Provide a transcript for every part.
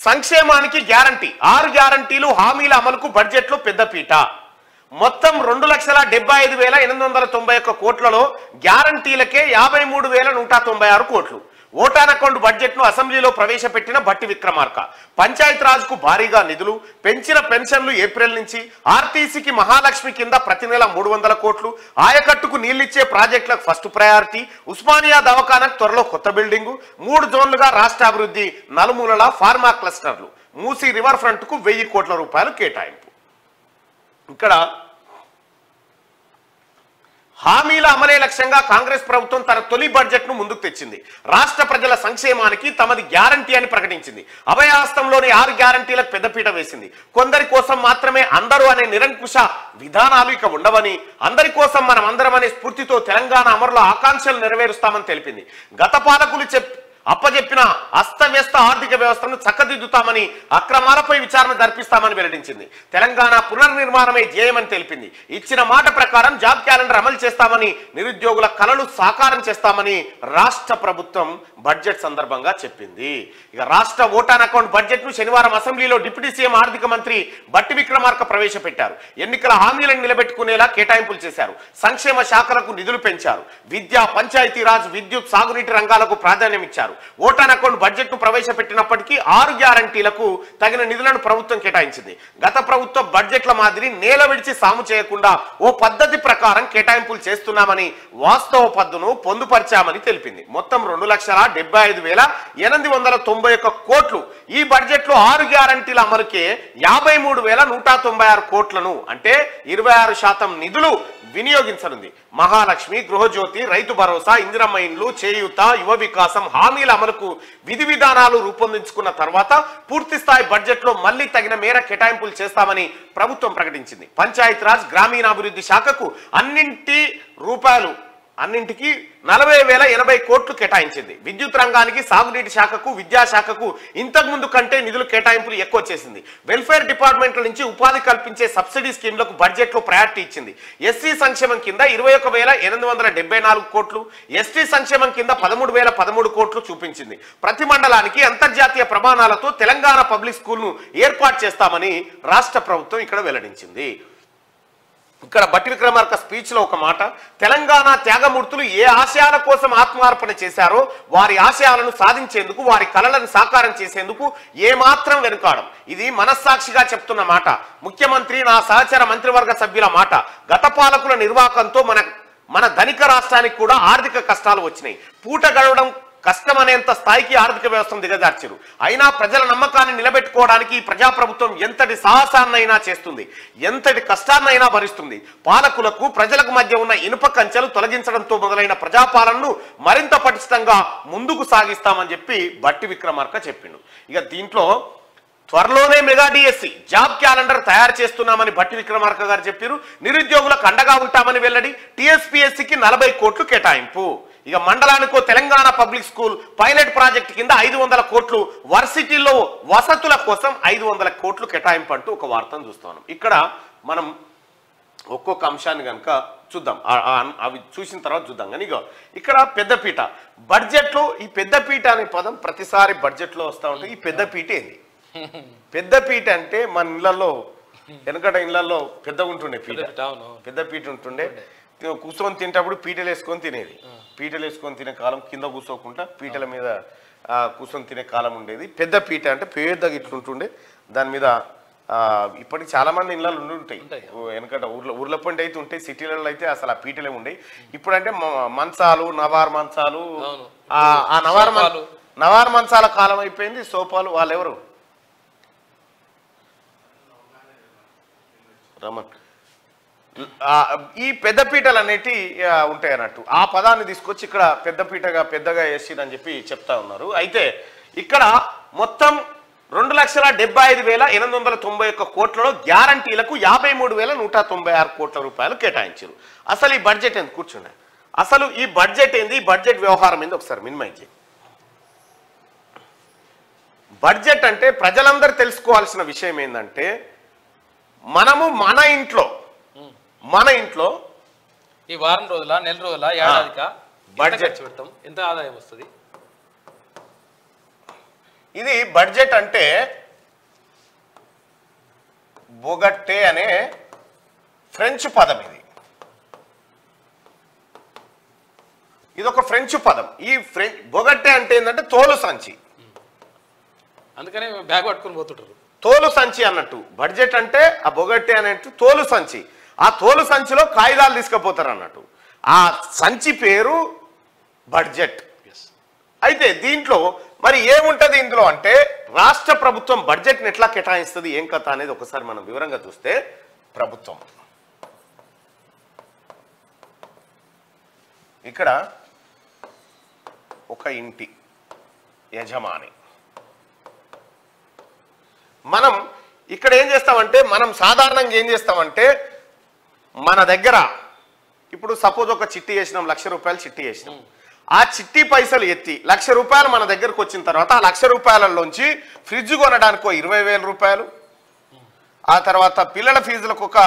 సంక్షేమానికి గ్యారంటీ 6 గ్యారంటీలు హామీల అమలుకు బడ్జెట్లో పెద్దపీట. మొత్తం 2,75,891 కోట్లలో గ్యారంటీలకే 53,196 కోట్లు. ఓటాన్ అకౌంట్ బడ్జెట్ను అసెంబ్లీలో ప్రవేశపెట్టిన భట్టి విక్రమార్క. పంచాయత్ రాజ్కు భారీగా నిధులు, పెంచిన పెన్షన్లు ఏప్రిల్ నుంచి, ఆర్టీసీకి మహాలక్ష్మి కింద ప్రతి నెల 300 కోట్లు, ఆయకట్టుకు నీళ్లిచ్చే ప్రాజెక్టులకు ఫస్ట్ ప్రయారిటీ, ఉస్మానియా దవాఖానకు త్వరలో కొత్త బిల్డింగు, 3 జోన్లుగా రాష్ట్ర అభివృద్ధి, నలుమూలల ఫార్మా క్లస్టర్లు, మూసీ రివర్ ఫ్రంట్కు 1000 కోట్ల రూపాయలు కేటాయింపు. ఇక్కడ హామీల అమలే లక్ష్యంగా కాంగ్రెస్ ప్రభుత్వం తన తొలి బడ్జెట్ను ముందుకు తెచ్చింది. రాష్ట్ర ప్రజల సంక్షేమానికి తమది గ్యారంటీ అని ప్రకటించింది. అభయహస్తంలోని 6 గ్యారంటీలకు పెద్దపీట వేసింది. కొందరి కోసం మాత్రమే అందరూ అనే నిరంకుశ విధానాలు ఇక ఉండవని, అందరి కోసం మనం అందరం అనే స్ఫూర్తితో తెలంగాణ అమరుల ఆకాంక్షలు నెరవేరుస్తామని తెలిపింది. గత పాలకులు అప్పజెప్పిన అస్తవ్యస్త ఆర్థిక వ్యవస్థను చక్కదిద్దుతామని, అక్రమాలపై విచారణ జరిపిస్తామని వెల్లడించింది. తెలంగాణ పునర్నిర్మాణమే ధ్యేయమని తెలిపింది. ఇచ్చిన మాట ప్రకారం జాబ్ క్యాలెండర్ అమలు చేస్తామని, నిరుద్యోగుల కలలు సాకారం చేస్తామని రాష్ట్ర ప్రభుత్వం బడ్జెట్ సందర్భంగా చెప్పింది. ఇక రాష్ట్ర ఓటాన్ అకౌంట్ బడ్జెట్ ను శనివారం అసెంబ్లీలో డిప్యూటీ సీఎం ఆర్థిక మంత్రి భట్టి విక్రమార్క ప్రవేశపెట్టారు. ఎన్నికల హామీలను నిలబెట్టుకునేలా కేటాయింపులు చేశారు. సంక్షేమ శాఖలకు నిధులు పెంచారు. విద్య, పంచాయతీరాజ్, విద్యుత్, సాగునీటి రంగాలకు ప్రాధాన్యం ఇచ్చారు. ఓటాన్ అకౌంట్ బడ్జెట్ ను ప్రవేశపెట్టినప్పటికీ 6 గ్యారంటీలకు తగిన నిధులను ప్రభుత్వం కేటాయించింది. గత ప్రభుత్వ బడ్జెట్ల మాదిరి నేల విడిచి సాము చేయకుండా ఓ పద్ధతి ప్రకారం కేటాయింపులు చేస్తున్నామని, వాస్తవ పద్దును పొందుపరిచామని తెలిపింది. మొత్తం 2,75,891 కోట్లు. ఈ బడ్జెట్ లో 6 గ్యారంటీల అమలుకే 53,196 కోట్లను, అంటే 26% నిధులు వినియోగించనుంది. మహాలక్ష్మి, గృహజ్యోతి, రైతు భరోసా, ఇందిరమ్మ ఇండ్లు, చేయూత, యువ వికాసం హామీల అమలుకు విధి విధానాలు రూపొందించుకున్న తర్వాత పూర్తి స్థాయి బడ్జెట్ లో మళ్లీ తగిన మేర కేటాయింపులు చేస్తామని ప్రభుత్వం ప్రకటించింది. పంచాయతీరాజ్, గ్రామీణాభివృద్ధి శాఖకు అన్నింటికి 40,080 కోట్లు కేటాయించింది. విద్యుత్ రంగానికి, సాగునీటి శాఖకు, విద్యాశాఖకు ఇంతకుముందు కంటే నిధులు కేటాయింపులు ఎక్కువ చేసింది. వెల్ఫేర్ డిపార్ట్మెంట్ల నుంచి ఉపాధి కల్పించే సబ్సిడీ స్కీమ్లకు బడ్జెట్ లో ప్రయారిటీ ఇచ్చింది. ఎస్సీ సంక్షేమం కింద 21,874 కోట్లు, ఎస్టీ సంక్షేమం కింద 13,013 కోట్లు చూపించింది. ప్రతి మండలానికి అంతర్జాతీయ ప్రమాణాలతో తెలంగాణ పబ్లిక్ స్కూల్ ను ఏర్పాటు చేస్తామని రాష్ట్ర ప్రభుత్వం ఇక్కడ వెల్లడించింది. ఇక్కడ భట్టి విక్రమార్క స్పీచ్ లో ఒక మాట, తెలంగాణ త్యాగమూర్తులు ఏ ఆశయాల కోసం ఆత్మార్పణ చేశారో వారి ఆశయాలను సాధించేందుకు, వారి కలలను సాకారం చేసేందుకు ఏమాత్రం వెనుకాడం. ఇది మనస్సాక్షిగా చెప్తున్న మాట. ముఖ్యమంత్రి, నా సహచర మంత్రివర్గ సభ్యుల మాట. గత పాలకుల నిర్వాకంతో మన ధనిక రాష్ట్రానికి కూడా ఆర్థిక కష్టాలు వచ్చినాయి. పూట గడవడం కష్టమనేంత స్థాయికి ఆర్థిక వ్యవస్థను దిగజార్చారు. అయినా ప్రజల నమ్మకాన్ని నిలబెట్టుకోవడానికి ఈ ప్రజాప్రభుత్వం ఎంతటి సాహసాన్నైనా చేస్తుంది, ఎంతటి కష్టాన్నైనా భరిస్తుంది. పాలకులకు ప్రజలకు మధ్య ఉన్న ఇనుప కంచెలు తొలగించడంతో మొదలైన ప్రజాపాలనను మరింత పటిష్టంగా ముందుకు సాగిస్తామని చెప్పి భట్టి విక్రమార్క చెప్పిండు. ఇక దీంట్లో త్వరలోనే మెగా డిఎస్సి జాబ్ క్యాలెండర్ తయారు చేస్తున్నామని భట్టి విక్రమార్క గారు చెప్పారు. నిరుద్యోగులకు అండగా ఉంటామని వెల్లడి. టీఎస్పీఎస్సీకి 40 కోట్లు కేటాయింపు. ఇక మండలానికో Telangana public school pilot project కింద 500 కోట్లు, వర్సిటీల్లో వసతుల కోసం 500 కోట్లు కేటాయింపు అంటూ ఒక వార్తను చూస్తున్నాం. ఇక్కడ మనం ఒక్కొక్క అంశాన్ని కనుక చూద్దాం, అవి చూసిన తర్వాత చూద్దాం. కానీ ఇక్కడ పెద్దపీట బడ్జెట్లో, ఈ పెద్దపీట అనే పదం ప్రతిసారి బడ్జెట్లో వస్తూ ఉంటుంది. ఈ పెద్దపీట ఏంది? పెద్దపీట అంటే మన ఇళ్లలో, వెనకట ఇళ్లలో పెద్దగా ఉంటుండే పీట, పెద్ద పీట ఉంటుండే. కూర్చొని తింటప్పుడు పీటలు వేసుకొని తినేది. పీటలు వేసుకొని తినే కాలం, కింద కూర్చోకుండా పీటల మీద కూర్చొని తినే కాలం ఉండేది. పెద్ద పీట అంటే పెద్దగా ఇట్లుంటుండే. దాని మీద ఇప్పటికి చాలా మంది ఇళ్ళలు ఉండి ఉంటాయి. వెనకట ఊర్ల పంట అయితే ఉంటాయి, సిటీలలో అయితే అసలు ఆ పీటలే ఉండేవి. ఇప్పుడంటే మంచాలు, నవార్ మంచాలు, ఆ నవార్ మంచాల కాలం అయిపోయింది. సోఫాలు వాళ్ళెవరు, రమన్, ఈ పెద్దపీటలు అనేటి ఉంటాయి అన్నట్టు. ఆ పదాన్ని తీసుకొచ్చి ఇక్కడ పెద్దగా వేసిరని చెప్పి చెప్తా ఉన్నారు. అయితే ఇక్కడ మొత్తం 2,75,891 కోట్లలో గ్యారంటీలకు 53,196 కోట్ల రూపాయలు కేటాయించారు. అసలు ఈ బడ్జెట్ ఏంది? కూర్చున్నా, అసలు ఈ బడ్జెట్ ఏంది, ఈ బడ్జెట్ వ్యవహారం ఏంది ఒకసారి మినిమైజ్ చేయి. బడ్జెట్ అంటే ప్రజలందరూ తెలుసుకోవాల్సిన విషయం ఏంటంటే, మనము మన ఇంట్లో ఈ వారం రోజుల, నెల రోజుల, ఏడాదిగా బడ్జెట్ పెడతాం, ఎంత ఆదాయం వస్తుంది? ఇది బడ్జెట్ అంటే బొగట్టే అనే ఫ్రెంచ్ పదం. ఇది ఒక ఫ్రెంచ్ పదం. ఈ బొగట్టే అంటే ఏంటంటే తోలు సంచి, అందుకనే బ్యాగ్ పట్టుకుని పోతుంటారు. తోలు సంచి అన్నట్టు బడ్జెట్ అంటే ఆ బొగట్టే అనేట్టు తోలు సంచి. ఆ తోలు సంచిలో కాగితాలు తీసుకుపోతారు అన్నట్టు. ఆ సంచి పేరు బడ్జెట్. అయితే దీంట్లో మరి ఏముంటది ఇందులో అంటే రాష్ట్ర ప్రభుత్వం బడ్జెట్ని ఎట్లా కేటాయిస్తుంది ఏం కథ అనేది ఒకసారి మనం వివరంగా చూస్తే, ప్రభుత్వం ఇక్కడ ఒక ఇంటి యజమాని. మనం ఇక్కడ ఏం చేస్తామంటే మనం సాధారణంగా ఏం చేస్తామంటే మన దగ్గర ఇప్పుడు సపోజ్ ఒక చిట్టి వేసినాం, 1,00,000 రూపాయలు చిట్టి వేసినాం. ఆ చిట్టి పైసలు ఎత్తి 1,00,000 రూపాయలు మన దగ్గరకు వచ్చిన తర్వాత ఆ 1,00,000 రూపాయలలోంచి ఫ్రిడ్జ్ కొనడానికి 20,000 రూపాయలు, ఆ తర్వాత పిల్లల ఫీజులకు ఒక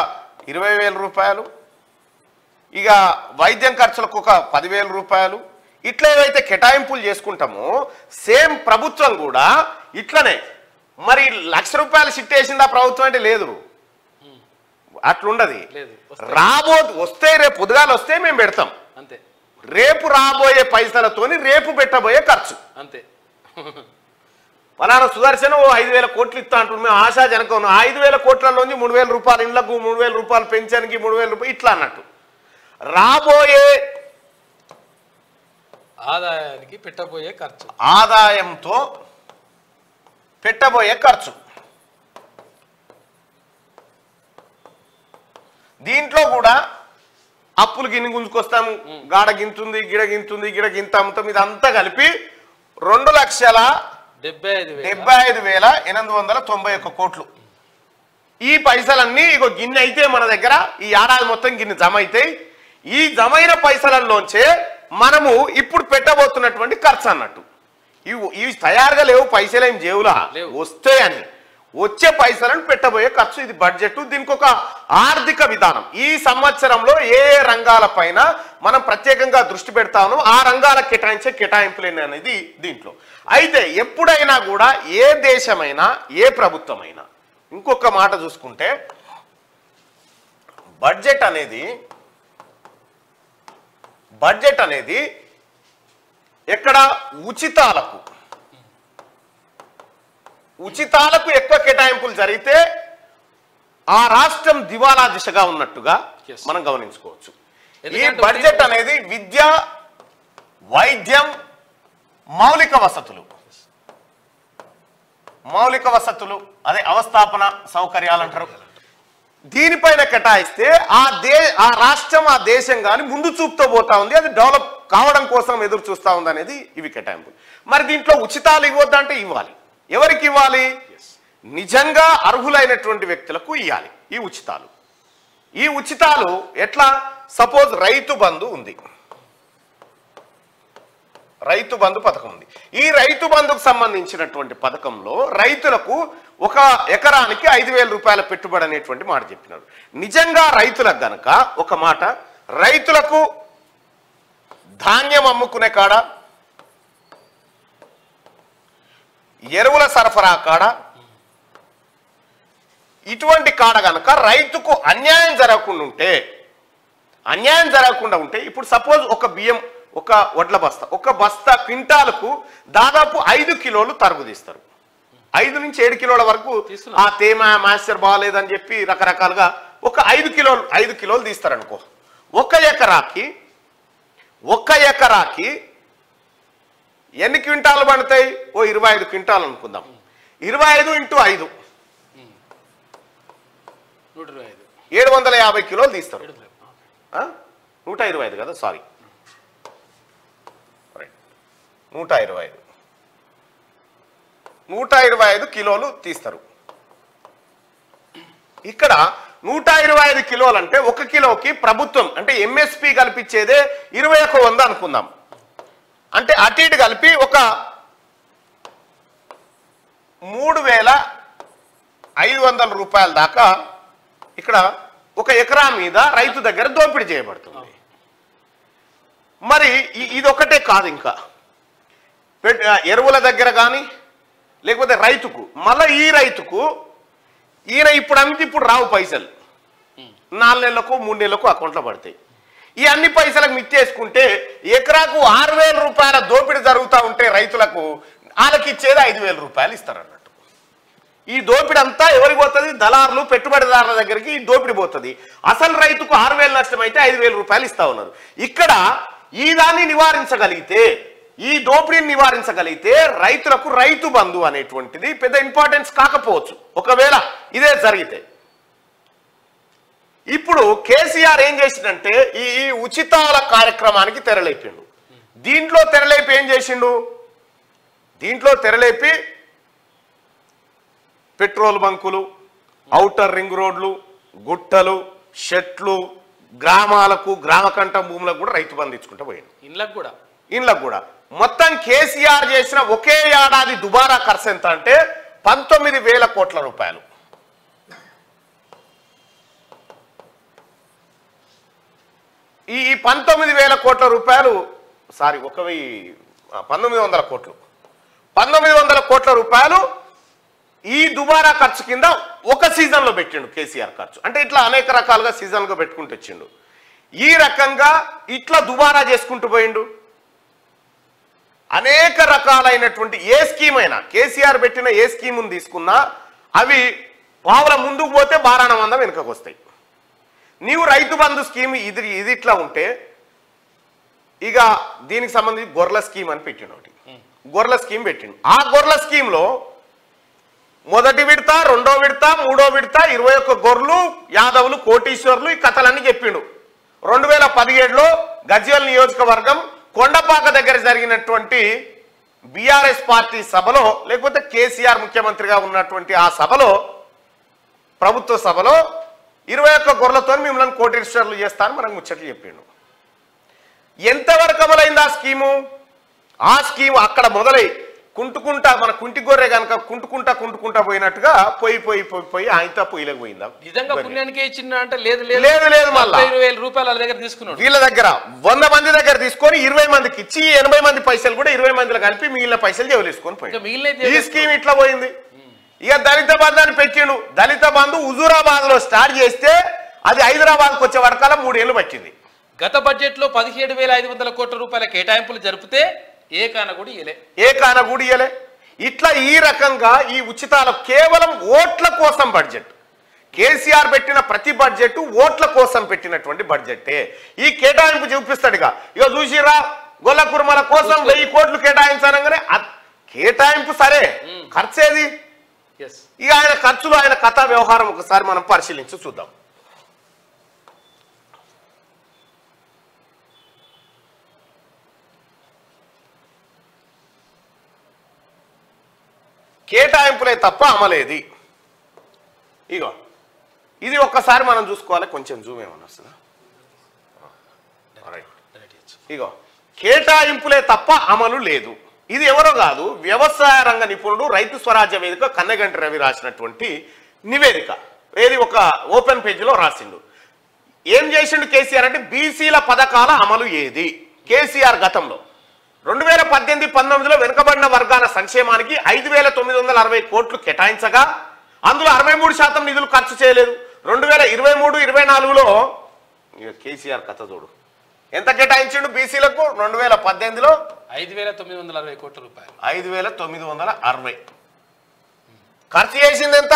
20,000 రూపాయలు, ఇక వైద్యం ఖర్చులకు ఒక 10,000 రూపాయలు, ఇట్లా ఏవైతే కేటాయింపులు చేసుకుంటామో సేమ్ ప్రభుత్వం కూడా ఇట్లనే. మరి 1,00,000 రూపాయలు చిట్టి వేసిందా ప్రభుత్వం అంటే లేదు, అట్లుండదు. వస్తే రేపు పొద్దుగాలు వస్తే మేము పెడతాం అంతే. రేపు రాబోయే పైసలతోని రేపు పెట్టబోయే ఖర్చు అంతే. పలానా సుదర్శన్ 5,000 కోట్లు ఇస్తా అంటున్నాం, మేము ఆశాజనకం 5,000 కోట్లలోంచి 3,000 రూపాయలు ఇళ్లకు, 3,000 రూపాయలు పెన్షన్కి, 3,000 రూపాయలు ఇట్లా అన్నట్టు రాబోయే ఆదాయానికి పెట్టబోయే ఖర్చు, ఆదాయంతో పెట్టబోయే ఖర్చు. దీంట్లో కూడా అప్పులు గిన్ని గుంజుకొస్తాం, గాడ గింతుంది, గిడ గింతుంది, గిడ గింత అమ్ముతాం, ఇదంతా కలిపి 2,75,891 కోట్లు. ఈ పైసలన్నీ ఇగో గిన్నె అయితే మన దగ్గర ఈ ఏడాది మొత్తం గిన్నె జమ అవుతాయి. ఈ జమైన పైసలలోంచే మనము ఇప్పుడు పెట్టబోతున్నటువంటి ఖర్చు అన్నట్టు. ఇవి తయారుగా లేవు, పైసలు ఏం జేవులా వస్తాయని, వచ్చే పైసలను పెట్టబోయే ఖర్చు. ఇది బడ్జెట్. దీనికి ఒక ఆర్థిక విధానం. ఈ సంవత్సరంలో ఏ రంగాలపైన మనం ప్రత్యేకంగా దృష్టి పెడతామో ఆ రంగాలకు కేటాయించే కేటాయింపులేని అనేది దీంట్లో. అయితే ఎప్పుడైనా కూడా ఏ దేశమైనా ఏ ప్రభుత్వమైనా ఇంకొక మాట చూసుకుంటే బడ్జెట్ అనేది ఎక్కడ ఉచితాలకు ఎక్కువ కేటాయింపులు జరిగితే ఆ రాష్ట్రం దివాలా దిశగా ఉన్నట్టుగా మనం గమనించుకోవచ్చు. ఈ బడ్జెట్ అనేది విద్య, వైద్యం, మౌలిక వసతులు అదే అవస్థాపన సౌకర్యాలు అంటారు, దీనిపైన కేటాయిస్తే ఆ రాష్ట్రం ఆ దేశం కానీ ముందు చూపుతో పోతా ఉంది, అది డెవలప్ కావడం కోసం ఎదురు చూస్తూ ఉంది అనేది ఇవి కేటాయింపులు. మరి దీంట్లో ఉచితాలు ఇవ్వద్దంటే ఇవ్వాలి. ఎవరికి ఇవ్వాలి? నిజంగా అర్హులైనటువంటి వ్యక్తులకు ఇవ్వాలి ఈ ఉచితాలు ఎట్లా? సపోజ్ రైతు బంధు ఉంది, రైతు బంధు పథకం ఉంది. ఈ రైతు బంధుకు సంబంధించినటువంటి పథకంలో రైతులకు ఒక ఎకరానికి 5,000 రూపాయల పెట్టుబడి అనేటువంటి మాట చెప్పినారు. నిజంగా రైతులకు గనక ఒక మాట, రైతులకు ధాన్యం అమ్ముకునే కాడ, ఎరువుల సరఫరా కాడ, ఇటువంటి కాడ గనక రైతుకు అన్యాయం జరగకుండా ఉంటే ఇప్పుడు సపోజ్ ఒక బియ్యం, ఒక వడ్ల బస్తా, ఒక బస్తా క్వింటాలకు దాదాపు 5 కిలోలు తరుగు తీస్తారు. 5 నుంచి 7 కిలోల వరకు ఆ తేమ మాస్టర్ బాగాలేదని చెప్పి రకరకాలుగా ఒక 5 కిలోలు తీస్తారనుకో. ఒక ఎకరాకి ఎన్ని క్వింటాలు పడతాయి? 25 క్వింటాలు అనుకుందాం. 25 × 5 750 కిలోలు తీస్తారు. 125 కదా, సారీ 125 కిలోలు తీస్తారు. ఇక్కడ 125 కిలోలు అంటే 1 కిలోకి ప్రభుత్వం అంటే ఎంఎస్పి కల్పించేదే 2100 అనుకుందాం. అంటే అటు ఇటు కలిపి ఒక 3,500 రూపాయల దాకా ఇక్కడ ఒక ఎకరా మీద రైతు దగ్గర దోపిడీ చేయబడుతుంది. మరి ఇది ఒకటే కాదు, ఇంకా ఎరువుల దగ్గర కానీ లేకపోతే రైతుకు, మళ్ళీ ఈ రైతుకు ఈయన ఇప్పుడు రావు పైసలు, 4 నెలలకు 3 నెలలకు అకౌంట్లో పడతాయి. ఈ అన్ని పైసలకు మిచ్చేసుకుంటే ఎకరాకు 6,000 రూపాయల దోపిడీ జరుగుతూ ఉంటే రైతులకు వాళ్ళకి ఇచ్చేది 5,000 రూపాయలు ఇస్తారన్నట్టు. ఈ దోపిడీ అంతా ఎవరికి పోతుంది? దళారులు, పెట్టుబడిదారుల దగ్గరికి ఈ దోపిడీ పోతుంది. అసలు రైతుకు 6,000 నష్టం అయితే 5,000 రూపాయలు ఇస్తా ఉన్నారు. ఇక్కడ ఈ దాన్ని నివారించగలిగితే, ఈ దోపిడీని నివారించగలిగితే రైతులకు రైతు బంధు అనేటువంటిది పెద్ద ఇంపార్టెన్స్ కాకపోవచ్చు ఒకవేళ ఇదే జరిగితే. ఇప్పుడు కేసీఆర్ ఏం చేసిండంటే ఈ ఉచితాల కార్యక్రమానికి తెరలేపిండు. దీంట్లో తెరలేపి ఏం చేసిండు? దీంట్లో తెరలేపి పెట్రోల్ బంకులు, ఔటర్ రింగ్ రోడ్లు, గుట్టలు, షెట్లు, గ్రామాలకు, గ్రామకంఠ భూములకు కూడా రైతు బంధు ఇచ్చుకుంటూ పోయింది. ఇండ్లకు కూడా మొత్తం కేసీఆర్ చేసిన ఒకే ఏడాది దుబారా ఖర్చు ఎంత అంటే 19,000 కోట్ల రూపాయలు. ఈ 19,000 కోట్ల రూపాయలు 1900 కోట్లు 1900 కోట్ల రూపాయలు ఈ దుబారా ఖర్చు కింద ఒక సీజన్లో పెట్టిండు కేసీఆర్ ఖర్చు. అంటే ఇట్లా అనేక రకాలుగా సీజన్గా పెట్టుకుంటూ వచ్చిండు. ఈ రకంగా ఇట్లా దుబారా చేసుకుంటూ పోయిండు. అనేక రకాలైనటువంటి ఏ స్కీమ్ అయినా కేసీఆర్ పెట్టిన ఏ స్కీమును తీసుకున్నా అవి పావుల ముందుకు పోతే బారాన మంద వెనుకకు వస్తాయి. నీవు రైతు బంధు స్కీమ్ ఇది ఇట్లా ఉంటే ఇక దీనికి సంబంధించి గొర్రెల స్కీమ్ అని పెట్టిండు. ఒకటి గొర్రెల స్కీమ్ పెట్టిండు. ఆ గొర్రెల స్కీమ్లో మొదటి విడత, రెండో విడత, మూడో విడత 21 గొర్రెలు, యాదవులు, కోటీశ్వర్లు ఈ కథలన్నీ చెప్పిండు. 2017లో గజ్వేల్ నియోజకవర్గం కొండపాక దగ్గర జరిగినటువంటి బీఆర్ఎస్ పార్టీ సభలో, లేకపోతే కేసీఆర్ ముఖ్యమంత్రిగా ఉన్నటువంటి ఆ సభలో, ప్రభుత్వ సభలో 21 గొర్రెలతో మిమ్మల్ని కోటీశ్వర్లు చేస్తానని మనకు ముచ్చట్లు చెప్పిండు. ఎంతవరకు అమలైంది ఆ స్కీము? ఆ స్కీము అక్కడ మొదలై కుంటుకుంటా, మన కుంటి గొర్రె కనుక కుంటుకుంటా పోయినట్టుగా పోయి ఆయనతో పొయ్యిలకు పోయిందా? లేదు మళ్ళీ 20,000 రూపాయలు వాళ్ళ దగ్గర తీసుకున్నాడు. వీళ్ళ దగ్గర 100 మంది దగ్గర తీసుకొని 20 మందికి ఇచ్చి 80 మంది పైసలు కూడా 20 మందిలో కలిపి మిగిలిన పైసలు జవలేసుకొని పోయి ఈ స్కీమ్ ఇట్లా పోయింది. ఇక దళిత బంధు అని పెట్టిండు. దళిత బంధు హుజూరాబాద్ లో స్టార్ట్ చేస్తే అది హైదరాబాద్కి వచ్చే వరకాల 3 ఏళ్ళు పట్టింది. గత బడ్జెట్ లో 17,500 కోట్ల రూపాయల కేటాయింపులు జరిపితే ఏ కాన కూడా ఇయ్యలే. ఇట్లా ఈ రకంగా ఈ ఉచితాలు కేవలం ఓట్ల కోసం బడ్జెట్. కేసీఆర్ పెట్టిన ప్రతి బడ్జెట్ ఓట్ల కోసం పెట్టినటువంటి బడ్జెట్టే. ఈ కేటాయింపు చూపిస్తాడుగా. ఇక చూసిరా, గొల్ల కుర్మల కోసం 1000 కోట్లు కేటాయించానగానే కేటాయింపు సరే, ఖర్చేది? ఇక ఆయన ఖర్చులు, ఆయన కథా వ్యవహారం ఒకసారి మనం పరిశీలించి చూద్దాం. కేటాయింపులే తప్ప అమలేది. ఇగో ఇది ఒక్కసారి మనం చూసుకోవాలి. కొంచెం జూమ్ ఏమన్నా వస్తుందా? ఇగో కేటాయింపులే తప్ప అమలు లేదు. ఇది ఎవరో కాదు, వ్యవసాయ రంగ నిపుణుడు, రైతు స్వరాజ్య వేదిక కన్నెగంటి రవి రాసినటువంటి నివేదిక. ఏది ఒక ఓపెన్ పేజీలో రాసిండు. ఏం చేసిండు కేసీఆర్ అంటే బీసీల పథకాల అమలు ఏది? కేసీఆర్ గతంలో 2018-19లో వెనుకబడిన వర్గాల సంక్షేమానికి 5,960 కోట్లు కేటాయించగా అందులో 63% నిధులు ఖర్చు చేయలేదు. 2023-24లో కేసీఆర్ కథ చూడు, ఎంత కేటాయించిండు బీసీలకు? 2018లో 5,960 కోట్ల రూపాయలు. 5,960 ఖర్చు చేసింది ఎంత?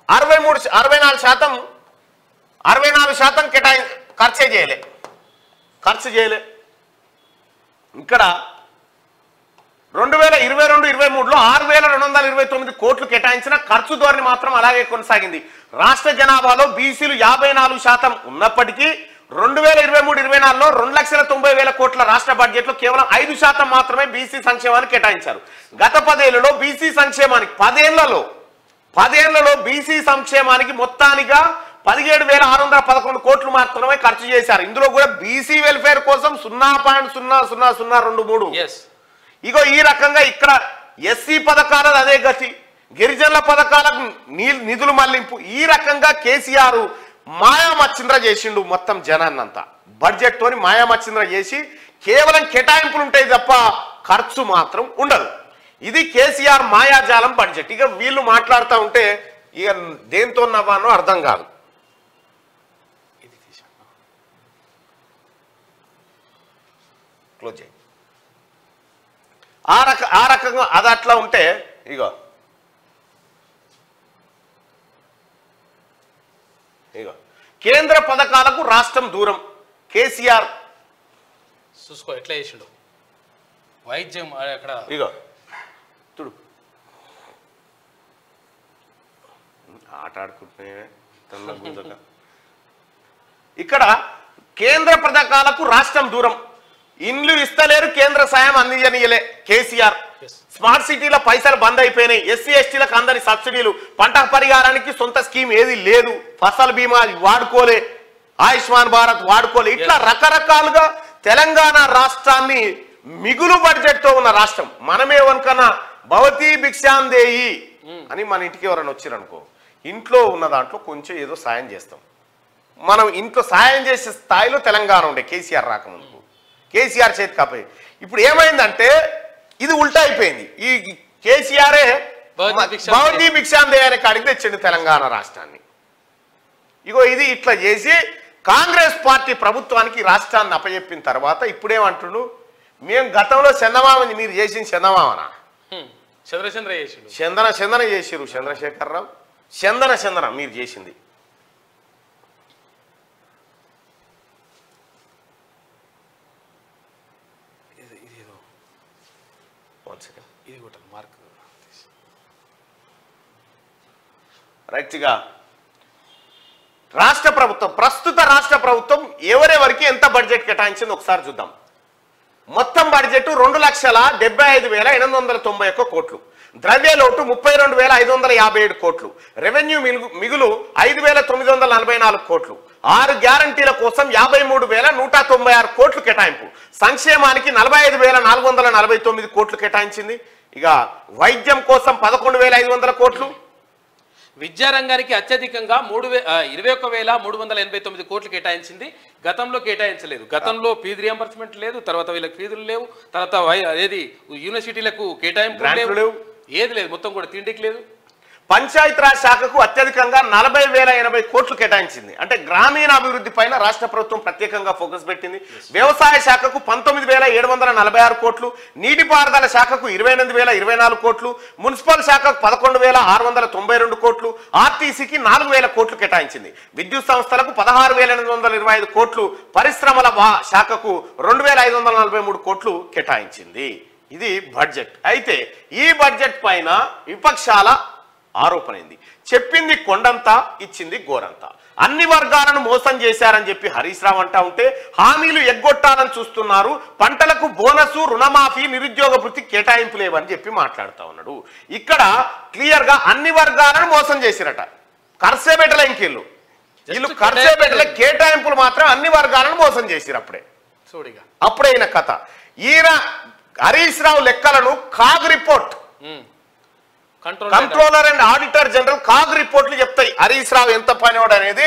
64% ఖర్చు చేయలే. ఇక్కడ 2022-23లో 6,229 కోట్లు కేటాయించిన ఖర్చు ధోరణి మాత్రం అలాగే కొనసాగింది. రాష్ట్ర జనాభాలో బీసీలు 54% ఉన్నప్పటికీ 2023-24లో 2,90,000 కోట్ల రాష్ట్ర బడ్జెట్ లో కేవలం 5% మాత్రమే బీసీ సంక్షేమానికి కేటాయించారు. గత 10 ఏళ్లలో బీసీ సంక్షేమానికి 10 ఏళ్లలో బీసీ సంక్షేమానికి మొత్తానిగా 17,611 కోట్లు మాత్రమే ఖర్చు చేశారు. ఇందులో కూడా బీసీ వెల్ఫేర్ కోసం 0.00023. ఇగో ఈ రకంగా ఇక్కడ ఎస్సీ పథకాలకు అదే గతి, గిరిజనుల పథకాలకు నిధులు మళ్లింపు. ఈ రకంగా కేసీఆర్ మాయామచ్చింద్ర చేసిండు మొత్తం జనాన్నంతా. బడ్జెట్ తోని మాయామచ్చింద్ర చేసి కేవలం కేటాయింపులు ఉంటాయి తప్ప ఖర్చు మాత్రం ఉండదు. ఇది కేసీఆర్ మాయాజాలం బడ్జెట్. ఇక వీళ్ళు మాట్లాడుతూ ఉంటే ఇక దేంతో నవ్వానో అర్థం కాదు. క్లోజ్ చేయి. ఆ రకంగా అది అట్లా ఉంటే ఇగో కేంద్ర పథకాలకు రాష్ట్రం దూరం. కేసీఆర్ చూసుకో ఎట్లా చేసిండు వైద్యం అక్కడ. ఇగో చూడు ఆట ఆడుకుంటే ఇక్కడ కేంద్ర పథకాలకు రాష్ట్రం దూరం. ఇండ్లు ఇస్తలేరు, కేంద్ర సాయం అందించనీయలే కేసీఆర్. స్మార్ట్ సిటీల పైసలు బంద్ అయిపోయినాయి. ఎస్సీ ఎస్టీలకు అందని సబ్సిడీలు, పంట పరిహారానికి సొంత స్కీమ్ ఏది లేదు, ఫసల్ బీమా వాడుకోలే, ఆయుష్మాన్ భారత్ వాడుకోలే. ఇట్లా రకరకాలుగా తెలంగాణ రాష్ట్రాన్ని మిగులు బడ్జెట్ తో ఉన్న రాష్ట్రం. మనమేమనుకన్నా భవతీ భిక్షాందేయి అని మన ఇంటికి ఎవరైనా వచ్చారనుకో, ఇంట్లో ఉన్న దాంట్లో కొంచెం ఏదో సాయం చేస్తాం. మనం ఇంట్లో సాయం చేసే స్థాయిలో తెలంగాణ ఉండే కేసీఆర్ రాకముందు. కేసీఆర్ చేతి కాపోయి ఇప్పుడు ఏమైందంటే ఇది ఉల్టా అయిపోయింది. ఈ కేసీఆరే భవతీ భిక్షాందేయి అనే కాడికి తెచ్చిండు తెలంగాణ రాష్ట్రాన్ని. ఇగో ఇది ఇట్లా చేసి కాంగ్రెస్ పార్టీ ప్రభుత్వానికి రాష్ట్రాన్ని అప్పచెప్పిన తర్వాత ఇప్పుడేమంటుడు, మేము గతంలో చందమామని మీరు చేసిన చందమామనా? చంద్రచంద్ర చేసిండు. చందన చేసిరు చంద్రశేఖరరావు. చందన మీరు చేసింది. ఇది కూడా మార్క్ రైట్గా రాష్ట్ర ప్రభుత్వం, ప్రస్తుత రాష్ట్ర ప్రభుత్వం ఎవరెవరికి ఎంత బడ్జెట్ కేటాయించింది ఒకసారి చూద్దాం. మొత్తం బడ్జెట్ 2,75,891 కోట్లు. ద్రవ్యలోటు 32,557 కోట్లు. రెవెన్యూ మిగులు 5,944 కోట్లు. 6 గ్యారంటీల కోసం 53,196 కోట్లు కేటాయింపు. సంక్షేమానికి 45,449 కోట్లు కేటాయించింది. ఇక వైద్యం కోసం 11,500 కోట్లు. విద్యారంగానికి అత్యధికంగా 21,389 కోట్లు కేటాయించింది. గతంలో కేటాయించలేదు. గతంలో ఫీజు రియంబర్స్మెంట్ లేదు, తర్వాత వీళ్ళకి ఫీజులు లేవు, తర్వాత ఏది యూనివర్సిటీలకు కేటాయింపు లేవు, ఏది లేదు, మొత్తం కూడా తిండికి లేదు. పంచాయతీరాజ్ శాఖకు అత్యధికంగా 40,080 కోట్లు కేటాయించింది. అంటే గ్రామీణ అభివృద్ధి పైన రాష్ట్ర ప్రభుత్వం ప్రత్యేకంగా ఫోకస్ పెట్టింది. వ్యవసాయ శాఖకు 19,746 కోట్లు. నీటిపారుదల శాఖకు 28,024 కోట్లు. మున్సిపల్ శాఖకు 11,692 కోట్లు. ఆర్టీసీకి 4,000 కోట్లు కేటాయించింది. విద్యుత్ సంస్థలకు 16,825 కోట్లు. పరిశ్రమల శాఖకు 2,543 కోట్లు కేటాయించింది. ఇది బడ్జెట్. అయితే ఈ బడ్జెట్ పైన విపక్షాల ఆరోపణైంది. చెప్పింది కొండంతా, ఇచ్చింది గోరంతా. అన్ని వర్గాలను మోసం చేశారని చెప్పి హరీష్ రావు అంటా ఉంటే, హామీలు ఎగ్గొట్టాలని చూస్తున్నారు, పంటలకు బోనసు, రుణమాఫీ, నిరుద్యోగ వృత్తి కేటాయింపు లేవని చెప్పి మాట్లాడుతూ ఉన్నాడు. ఇక్కడ క్లియర్ గా అన్ని వర్గాలను మోసం చేసిరట. కర్సేబెట్టల ఇంకెళ్ళు వీళ్ళు కర్సేబెట్టల కేటాయింపులు మాత్రం అన్ని వర్గాలను మోసం చేసిరు. అప్పుడైన కథ. ఈయన హరీష్ రావు లెక్కలను CAG report, comptroller and auditor general CAG రిపోర్ట్లు చెప్తాయి హరీష్ రావు ఎంత పనివాడు అనేది